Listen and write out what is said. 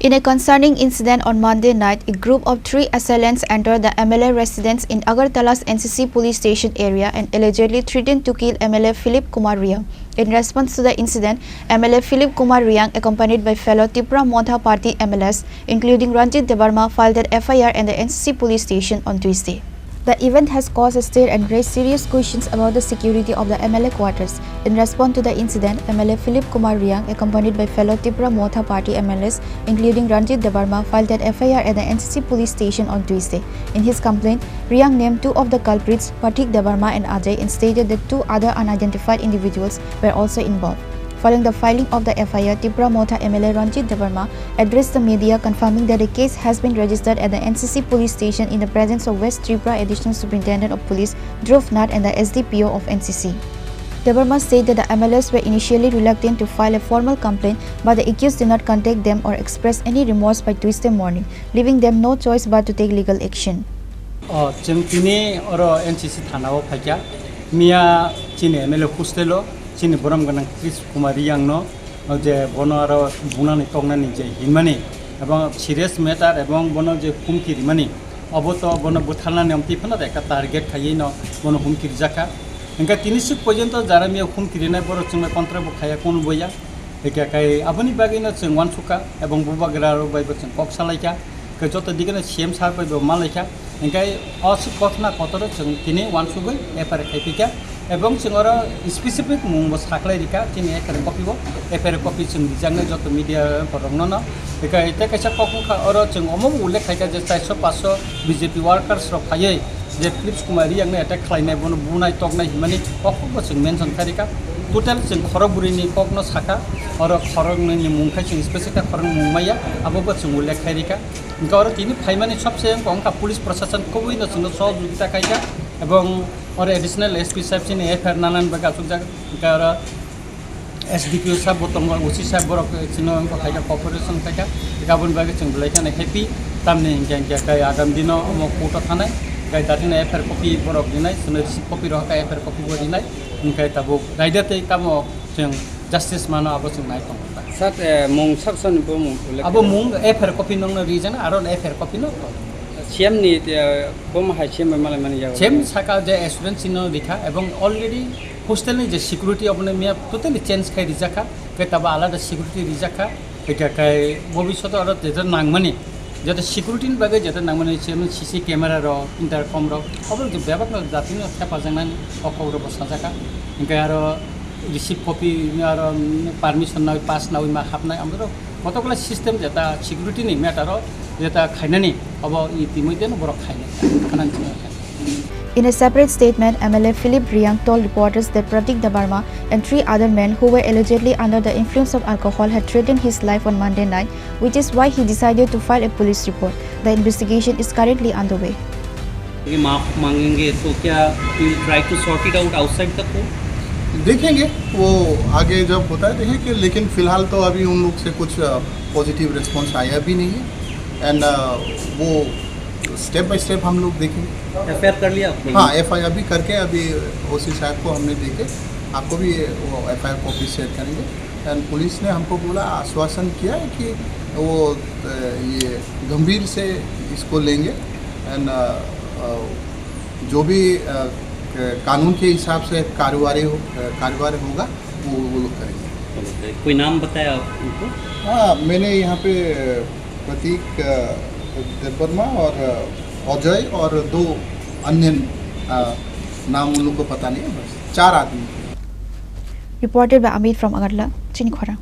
In a concerning incident on Monday night, a group of 3 assailants entered the MLA residence in Agartala's NCC police station area and allegedly threatened to kill MLA Philip Kumar Riang. In response to the incident, MLA Philip Kumar Riang, accompanied by fellow Tipra Montha Party MLAs, including Ranjit Debarma, filed an FIR at the NCC police station on Tuesday. The event has caused a stir and raised serious questions about the security of the MLA quarters. In response to the incident, MLA Philip Kumar Riang, accompanied by fellow Tipra Montha Party MLAs, including Ranjit Debarma, filed an FIR at the NCC police station on Tuesday. In his complaint, Riang named 2 of the culprits, Pathik Debarma and Ajay, and stated that 2 other unidentified individuals were also involved. Following the filing of the FIR, Tipra Montha MLA Ranjit Debarma addressed the media, confirming that the case has been registered at the NCC police station in the presence of West Tripura Additional Superintendent of Police Dhruv Nath and the SDPO of NCC. Debarma said that the MLAs were initially reluctant to file a formal complaint, but the accused did not contact them or express any remorse by Tuesday morning, leaving them no choice but to take legal action. NCC थानाव फाइया मिया चिने MLA हस्टेलो चिनि बरम गनां Chris Kumar Reang न जे बनो आरो बुनानि टंगनानि जे हिमानि एबं Sirius matter एबं बनो जे हुमकिरि मानि अबो तो बनो बुथालनानि अमतिफना एका टार्गेट खायै न बनो हुमकिरि जाका एंका तिनिसिक पर्यन्त जारा मिया हुमकिरि नाय बर जोंना कन्ट्रा बखाया कोन बया एका काय आबनि बागैनो जों वानसुका एबं बुबागरा रो बायबो जों कक सालायका के जत दिगने सीएम सार बायबो मालायका एंकाय अस घटना कतर जों तिनि वानसुगै एफआर खायफिका एवं जोंरा स्पेसिफिक मुंबो साखलायरिका जोंनि एफआर कपिबो एफआर कपि जों बिजांनो जत मीडिया परंगन एका एते कैसा कखा और जों अमो उल्लेख खायका जे 400 500 बीजेपी वर्कर्स रो फायै जे फिलिप्स कुमार रियांनो अटैक खालायनाय बनो बुनाय टकनाय हिमानि कखबो जों मेंशन खारिका टोटल जों खरगुरिनि ककनो साखा और खरगनि मुंखाय जों स्पेसिफिक खरग मुंमाया आबो जों उल्लेख खारिका गौर तिनि फाइमानि सबसे अंका पुलिस प्रशासन कोबैनो जों सहयोगिता खायका एवं और एडिशनल एसपी साहब चिने एफआर नानान बगा सुजा गार एसडीपीओ साहब बतंग ओसी साहब बरक चिनो अंका खायका कॉर्पोरेशन खायका गाबन बागे जों बुलायखाने हेपी तामनि इंगा गाय आगाम दिनो म कोर्ट थानाय गाय दाथिना एफआर कपि बरक दिनाय सुनो रिसिप्ट कपि रहका एफआर कपि बदिनाय इंखाय ताबो राइडाते कामो जों जस्टिस मानो आबो जों नाय दं सात मुं सक्सन बो मुं आबो मुं एफआर कपि नंनो रिजन आरो एफआर कपि न सीएम नि बम हाय सीएम माले माने जाव सीएम साका जे एसुरेंस सिनो लिखा एवं ऑलरेडी हॉस्टेल नि जे सिक्युरिटी अपने मिया टोटली चेंज खाय रिजाखा के तबा आलादा सिक्युरिटी रिजाखा के काय भविष्यत और जेते नांगमानि जेते सिक्युरिटी नि बागे जेते नांगमानि सीएम सीसी कैमरा रो इंटरकम रो अब जे बेबाक जातिनो खेपा जांनानि अखौरो बसाजाखा इनका आरो रिसिप्ट कपि आरो परमिशन नाय पास नाय मा हाबनाय आमरो कतकला सिस्टेम जेता सिक्युरिटी नि मैटर जेता खायनानि अब इतिमयदेनो बर खायनाय खानान In a separate statement, MLA Philip Riang told reporters that Pathik Debarma and 3 other men who were allegedly under the influence of alcohol had threatened his life on Monday night, which is why he decided to file a police report. The investigation is currently underway. ये माफ मांगेंगे तो क्या we'll try to sort it out outside the court? देखेंगे वो आगे जब होता है देखेंगे, लेकिन फ़िलहाल तो अभी उन लोग से कुछ पॉजिटिव रिस्पॉन्स आया भी नहीं है एंड वो स्टेप बाय स्टेप हम लोग देखेंगे। एफआईआर कर लिया आपने? हाँ, एफआईआर भी करके अभी ओसी साहब को हमने देखे, आपको भी वो एफआईआर कॉपी शेयर करेंगे एंड पुलिस ने हमको बोला, आश्वासन किया है कि वो ये गंभीर से इसको लेंगे एंड जो भी कानून के हिसाब से कार्यवाही होगा वो लोग करेंगे। कोई नाम बताया उनको? हाँ, मैंने यहाँ पे प्रतीक देबर्मा और अजय और 2 अन्य नाम उन लोगों को पता नहीं है, बस 4 आदमी। Reported by Amit from Agartala, Chinikhwara.